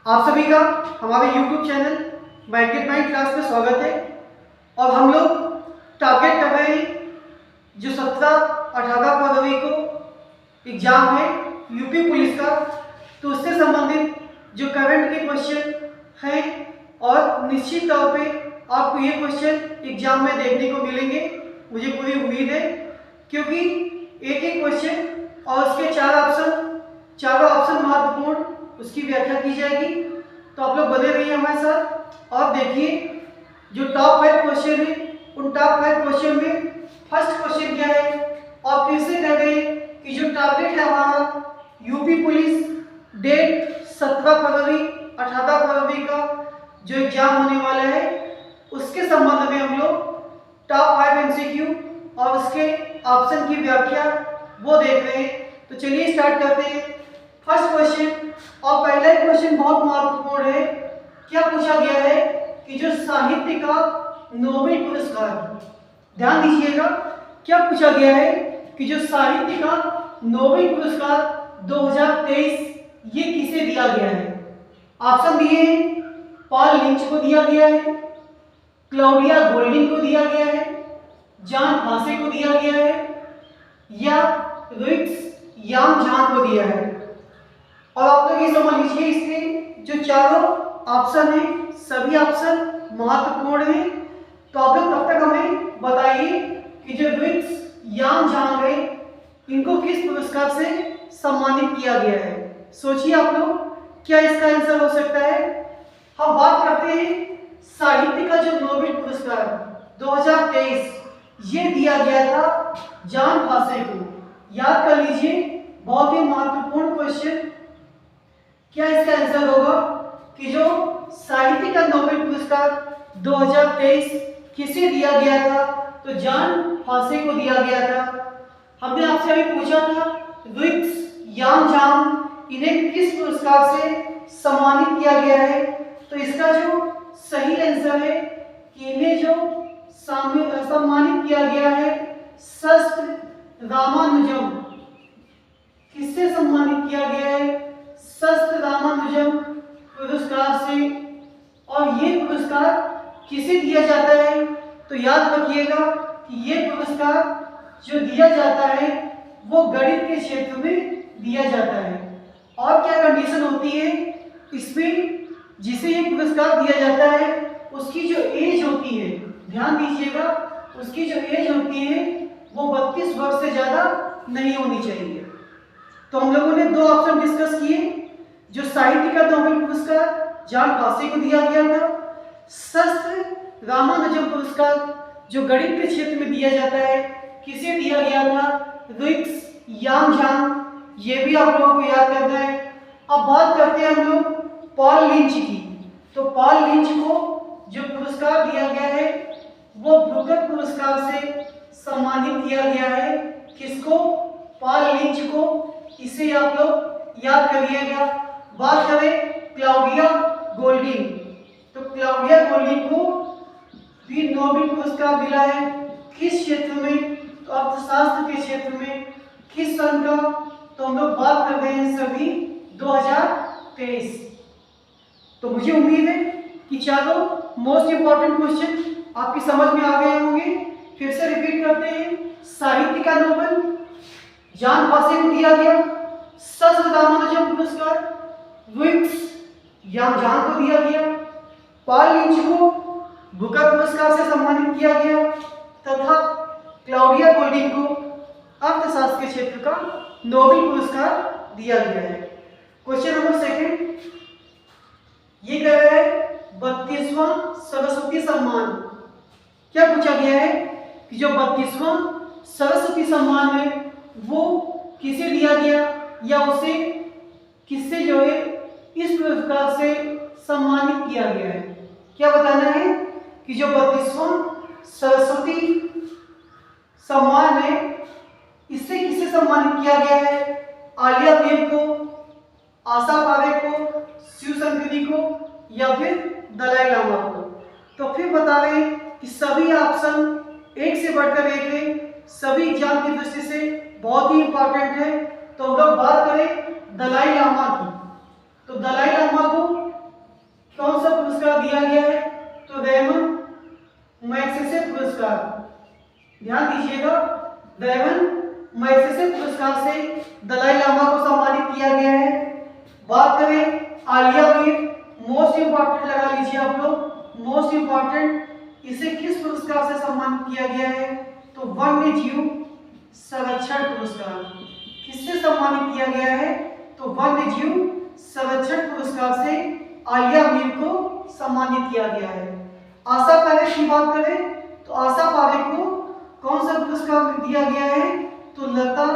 आप सभी का हमारे YouTube channel mind mind class में स्वागत है। और हम लोग टारगेट कर रहे हैं जो 17-18 फरवरी को एग्जाम है यूपी पुलिस का, तो उससे संबंधित जो करंट के क्वेश्चन हैं और निश्चित तौर पे आपको ये क्वेश्चन एग्जाम में देखने को मिलेंगे, मुझे पूरी उम्मीद है, क्योंकि एक एक क्वेश्चन और उसके चारों ऑप्शन महत्वपूर्ण, उसकी व्याख्या की जाएगी। तो आप लोग बने रहिए हमारे साथ और देखिए जो टॉप 5 क्वेश्चन है, उन टॉप 5 क्वेश्चन में फर्स्ट क्वेश्चन क्या है। और फिर से कह रहे हैं कि जो टारगेट है हमारा यूपी पुलिस, डेट 17 फरवरी 18 फरवरी का जो एग्जाम होने वाला है, उसके संबंध में हम लोग टॉप 5 एमसीक्यू और उसके ऑप्शन की व्याख्या वो देख रहे हैं। तो चलिए स्टार्ट करते हैं। फर्स्ट क्वेश्चन और पहला क्वेश्चन बहुत महत्वपूर्ण है। क्या पूछा गया है कि जो साहित्य का नोबेल पुरस्कार, ध्यान दीजिएगा, क्या पूछा गया है कि जो साहित्य का नोबेल पुरस्कार 2023 ये किसे दिया गया है। ऑप्शन दिए हैं, पॉल लिंच को दिया गया है, क्लाउडिया गोल्डिन को दिया गया है, जॉन फासे को दिया गया है, या रुइक्स यांगजांग को दिया है। और आप लोग ये समझ लीजिए, इसके जो चारों ऑप्शन है सभी ऑप्शन महत्वपूर्ण हैं। तो आप लोग तब तक हमें बताइए कि जो रुइक्स यांगजांग है, इनको किस पुरस्कार से सम्मानित किया गया है। सोचिए आप लोग, क्या इसका आंसर हो सकता है। हम बात करते हैं साहित्य का जो नोबेल पुरस्कार 2023 ये दिया गया था जॉन फासे को। याद कर लीजिए, बहुत ही महत्वपूर्ण क्वेश्चन। क्या इसका आंसर होगा कि जो साहित्य का नोबेल पुरस्कार 2023 किसे दिया गया था, तो जॉन फासे को दिया गया था। हमने आपसे अभी पूछा था रुइक्स यांगजांग इन्हें किस पुरस्कार से सम्मानित किया गया है। तो इसका जो सही आंसर है कि इन्हें जो सम्मानित किया गया है शस्त्र रामानुजम, किससे सम्मानित किया गया है, शस्त्र रामानुजम पुरस्कार से। और ये पुरस्कार किसे दिया जाता है, तो याद रखिएगा कि ये पुरस्कार जो दिया जाता है वो गणित के क्षेत्र में दिया जाता है। और क्या कंडीशन होती है इसमें, जिसे ये पुरस्कार दिया जाता है उसकी जो एज होती है, ध्यान दीजिएगा, उसकी जो एज होती है वो 32 वर्ष से ज्यादा नहीं होनी चाहिए। तो हम लोगों ने दो ऑप्शन डिस्कस किए, जो साहित्य का नोबेल पुरस्कार जॉन फासे को दिया गया था, शस्त्र रामानुजम पुरस्कार जो गणित के क्षेत्र में दिया जाता है किसे दिया गया था, रुइक्स यांगजांग, ये भी आप लोगों को याद करना है। अब बात करते हैं हम लोग पॉल लिंच की। तो पॉल लिंच को जो पुरस्कार दिया गया है वो ब्रूकर पुरस्कार से सम्मानित किया गया है। किसको, पॉल लिंच को, इसे आप लोग याद करिएगा। बात करें क्लाउडिया गोल्डिन, तो क्लाउडिया गोल्डिन को भी नोबेल पुरस्कार मिला है किस क्षेत्र में, तो अर्थशास्त्र के क्षेत्र में। किस सन का, तो हम लोग बात कर रहे हैं सभी 2023। तो मुझे उम्मीद है कि चारों मोस्ट इंपॉर्टेंट क्वेश्चन आपकी समझ में आ गए होंगे। फिर से रिपीट करते हैं, साहित्य का नोबेल जॉन फासे को दिया गया, शस्त्र रामानुजम पुरस्कार रुइक्स यांगजांग को दिया गया, पॉल लिंच को बुकर पुरस्कार से सम्मानित किया गया, तथा क्लाउडिया गोल्डिन को अर्थशास्त्र के क्षेत्र का नोबेल पुरस्कार दिया गया है। क्वेश्चन नंबर सेकंड, ये कह रहा है 32वां सरस्वती सम्मान। क्या पूछा गया है कि जो 32वां सरस्वती सम्मान है वो किसे दिया गया, या उसे किससे जो है इस पुरस्कार से सम्मानित किया गया है। क्या बताना है कि जो 32वां सरस्वती सम्मान है इससे किसे सम्मानित किया गया है, आलिया देव को, आशा पारेख को, शिव शंकरी को, या फिर दलाई लामा को। तो फिर बता रहे कि सभी ऑप्शन एक से बढ़कर एक है, सभी एग्जाम की दृष्टि से बहुत ही इंपॉर्टेंट है। तो हम लोग बात करें दलाई लामा की, तो दलाई लामा को गया है, तो वन्य जीव संरक्षण पुरस्कार से आलिया मीर को सम्मानित किया गया है। आशा पारेख की बात करें तो आशा पारेख को कौन सा पुरस्कार दिया गया है, तो लता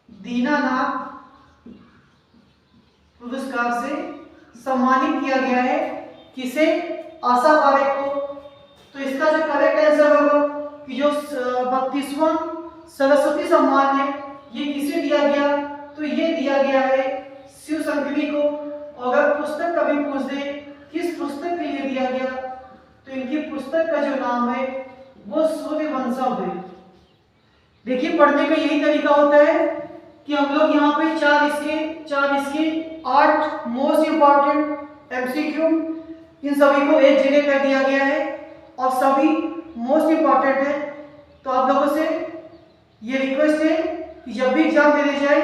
दीनानाथ पुरस्कार से सम्मानित किया गया है। किसे? आशा पारेख को। तो इसका जो करेक्ट आंसर होगा कि जो 32वां सरस्वती सम्मान है ये किसे दिया गया, तो ये दिया गया है शिव शंकरी को। अगर पुस्तक कभी पूछ दे किस पुस्तक के लिए दिया गया, तो इनकी पुस्तक का जो नाम है वो सूर्यवंशम है। देखिए पढ़ने का यही तरीका होता है कि हम लोग यहाँ पे चार इसके 8 मोस्ट इंपॉर्टेंट एमसीक्यू इन सभी को एक जगह कर दिया गया है और सभी मोस्ट इंपॉर्टेंट है। तो आप लोगों से ये रिक्वेस्ट है कि जब भी एग्जाम देने जाए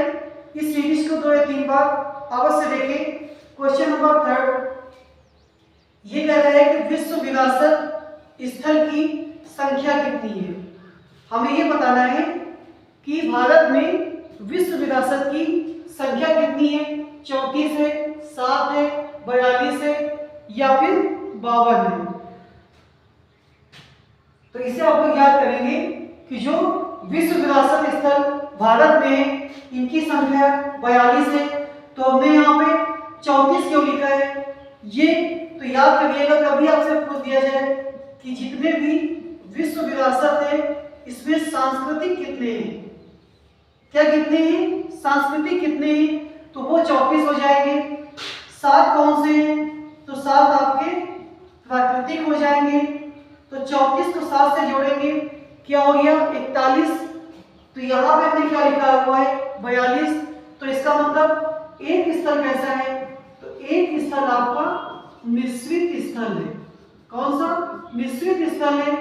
इस सीरीज को 2 या 3 बार अवश्य देखें। क्वेश्चन नंबर 3 ये कह रहा है कि विश्व विरासत स्थल की संख्या कितनी है। हमें ये बताना है कि भारत में विश्व विरासत की संख्या कितनी है, 34 है, 7 है, 42 है या फिर 52 है। तो इसे आप लोग याद करेंगे कि जो विश्व विरासत स्थल भारत में है इनकी संख्या 42 है। तो हमने यहाँ पे 34 क्यों लिखा है, ये तो याद करिएगा कभी आपसे पूछ दिया जाए कि जितने भी विश्व विरासत है इसमें सांस्कृतिक कितने हैं, क्या कितने हैं, सांस्कृतिक कितने हैं, तो वो 34 हो जाएंगे। 7 कौन से हैं, तो 7 आपके प्राकृतिक हो जाएंगे। तो 34 को 7 से जोड़ेंगे क्या हो गया 41। तो यहाँ पे हमने क्या लिखा हुआ है 42। तो इसका मतलब एक स्थल कैसा है, तो एक स्थल आपका मिश्रित स्थल है। कौन सा? मिश्रित स्थल है।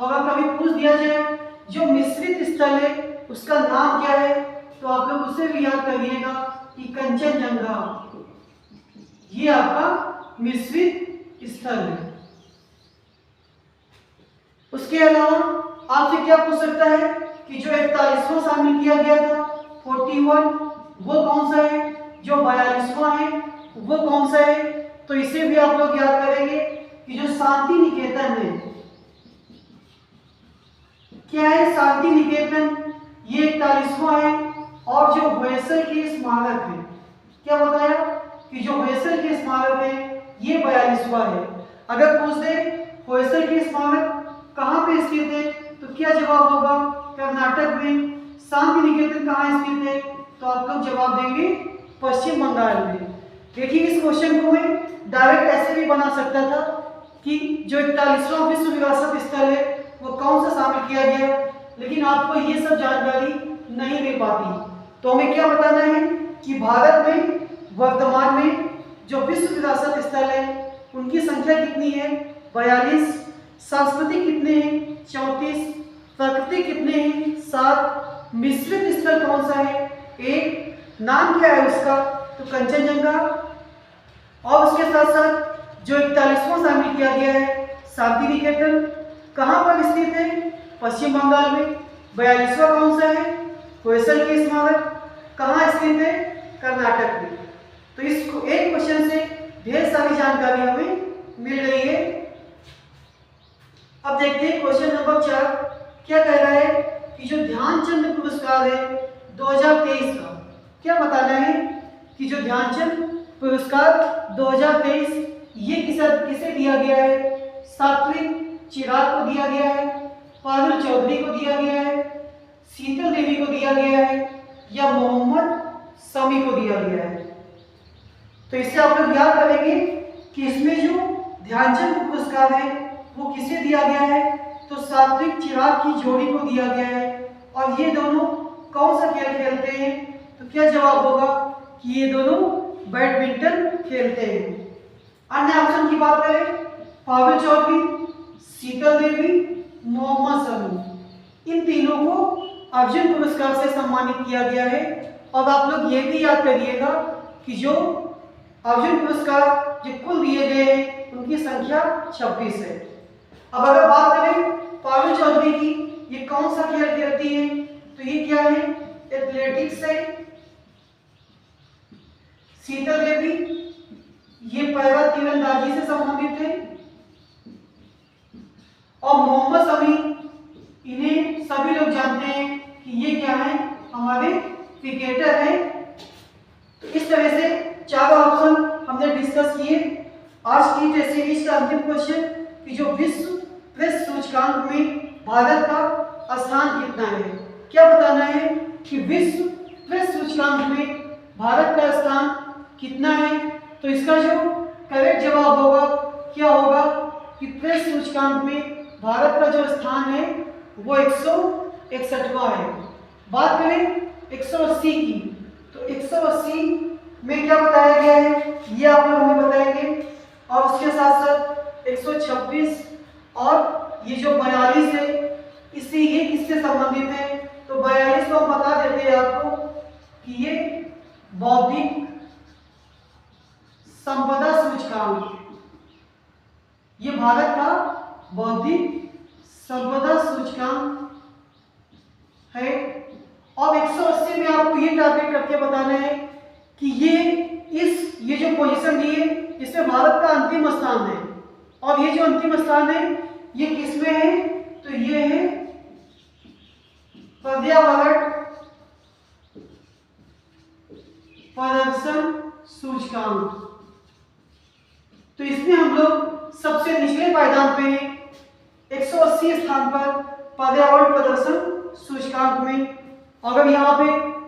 अगर कभी पूछ दिया जाए जो मिश्रित स्थल है उसका नाम क्या है, तो आप लोग उसे भी याद करिएगा कि कंचनजंगा, ये आपका मिश्रित स्थल है। उसके अलावा आपसे क्या पूछ सकता है कि जो 41वां शामिल किया गया था 41 वो कौन सा है, जो 42वां है वो कौन सा है। तो इसे भी आप लोग याद करेंगे कि जो शांति निकेतन है, क्या है शांति निकेतन, ये 41वां है। और जो होयसल के स्मारक है, क्या बताया कि जो होयसल के स्मारक है ये 42वां है। अगर पूछ दे होयसल के स्मारक कहाँ पे स्थित है, तो क्या जवाब होगा कर्नाटक में। शांति निकेतन कहाँ स्थित है, तो आप लोग जवाब देंगे पश्चिम बंगाल में। देखिए इस क्वेश्चन को मैं डायरेक्ट ऐसे भी बना सकता था कि जो 41वां विश्व विरासत स्थल है वो कौन सा शामिल किया गया, लेकिन आपको ये सब जानकारी नहीं मिल पाती। तो हमें क्या बताना है कि भारत में वर्तमान में जो विश्व विरासत स्थल है उनकी संख्या कितनी है 42, सांस्कृतिक कितने हैं 34, प्राकृतिक कितने हैं 7, मिश्रित स्थल कौन सा है 1, नाम क्या है उसका, तो कंचनजंगा। और उसके साथ साथ जो 41वां शामिल किया गया है शांति निकेतन, कहाँ पर स्थित है, पश्चिम बंगाल में। 42वां कौन सा है, होयसल के स्मारक, कहाँ स्थित है, कर्नाटक में। तो इस एक क्वेश्चन से ढेर सारी जानकारी हमें मिल रही है। अब देखते हैं क्वेश्चन नंबर 4 क्या कह रहा है कि जो ध्यानचंद पुरस्कार है 2023 का, क्या बताना है कि जो ध्यानचंद पुरस्कार 2023 ये किसे दिया गया है, सात्विक चिराग को दिया गया है, पारुल चौधरी को दिया गया है, शीतल देवी को दिया गया है या मोहम्मद शमी को दिया गया है। तो इससे आप लोग याद करेंगे कि इसमें जो ध्यानचंद पुरस्कार है वो किसे दिया गया है, तो सात्विक चिराग की जोड़ी को दिया गया है। और ये दोनों कौन सा खेल खेलते हैं, तो क्या जवाब होगा कि ये दोनों बैडमिंटन खेलते हैं। अन्य ऑप्शन की बात करें पारुल चौधरी, शीतल देवी, मोहम्मद शमी, इन तीनों को अर्जुन पुरस्कार से सम्मानित किया गया है। और आप लोग ये भी याद करिएगा कि जो अर्जुन पुरस्कार जो कुल दिए गए हैं उनकी संख्या 26 है। अब अगर बात करें पारुल चौधरी की, ये कौन सा खेल खेलती है, तो ये क्या है, एथलेटिक्स है। शीतल देवी ये पैरा तीरंदाजी से संबंधित है। और मोहम्मद शमी, इन्हें सभी लोग जानते हैं कि ये क्या है, हमारे क्रिकेटर हैं। तो इस तरह से चारों ऑप्शन हमने डिस्कस किए। आज की टेस्ट सीरीज का अंतिम क्वेश्चन कि जो विश्व प्रेस सूचकांक में भारत का स्थान कितना है, क्या बताना है कि विश्व प्रेस सूचकांक में भारत का स्थान कितना है। तो इसका जो करेक्ट जवाब होगा क्या होगा कि प्रेस सूचकांक में भारत का जो स्थान है वो 161वां है। बात करें 180 की, तो 180 में क्या बताया गया है ये आप लोग हमें बताएंगे। और उसके साथ साथ 126 और ये जो 42 है इससे ये किससे संबंधित है। तो 42 को हम बता देते हैं आपको कि ये बौद्धिक संपदा सूचकांक, ये भारत का बौद्धिक संपदा सूचकांक है। और 180 में आपको ये टारगेट करके बताना है कि ये जो पोजीशन दी है इसमें भारत का अंतिम स्थान है। और ये जो अंतिम स्थान है ये किसमें है, तो ये है पर्यावरण प्रदर्शन सूचकांक। तो इसमें हम लोग सबसे निचले पायदान पे 180 स्थान पर पर्यावरण प्रदर्शन सूचकांक में। अगर यहाँ पे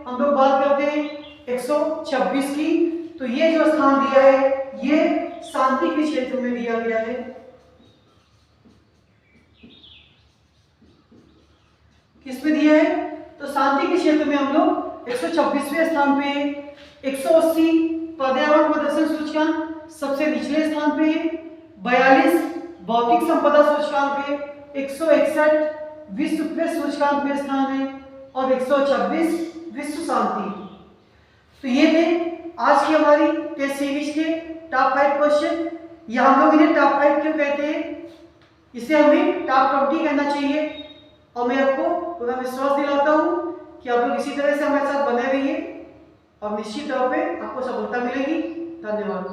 हम लोग बात करते हैं 126 की, तो ये जो स्थान दिया है ये शांति के क्षेत्र में दिया गया है। किसमें दिया है, तो शांति के क्षेत्र में हम लोग 126वें स्थान पे है। 180 पर्यावरण प्रदर्शन सूचकांक सबसे निचले स्थान पे है। 42 भौतिक संपदा सूचकांक पे, 161 विश्व प्रेस सूचकांक में स्थान है और 126 विश्व शांति। तो ये थे आज की हमारी टेस्ट सीरीज के टॉप 5 क्वेश्चन। या हम लोग इन्हें टॉप 5 क्यों कहते हैं, इसे हमें टॉप 20 कहना चाहिए। और मैं आपको पूरा विश्वास दिलाता हूँ कि आप लोग इसी तरह से हमारे साथ बने रहिए और निश्चित तौर पे आपको सफलता मिलेगी। धन्यवाद।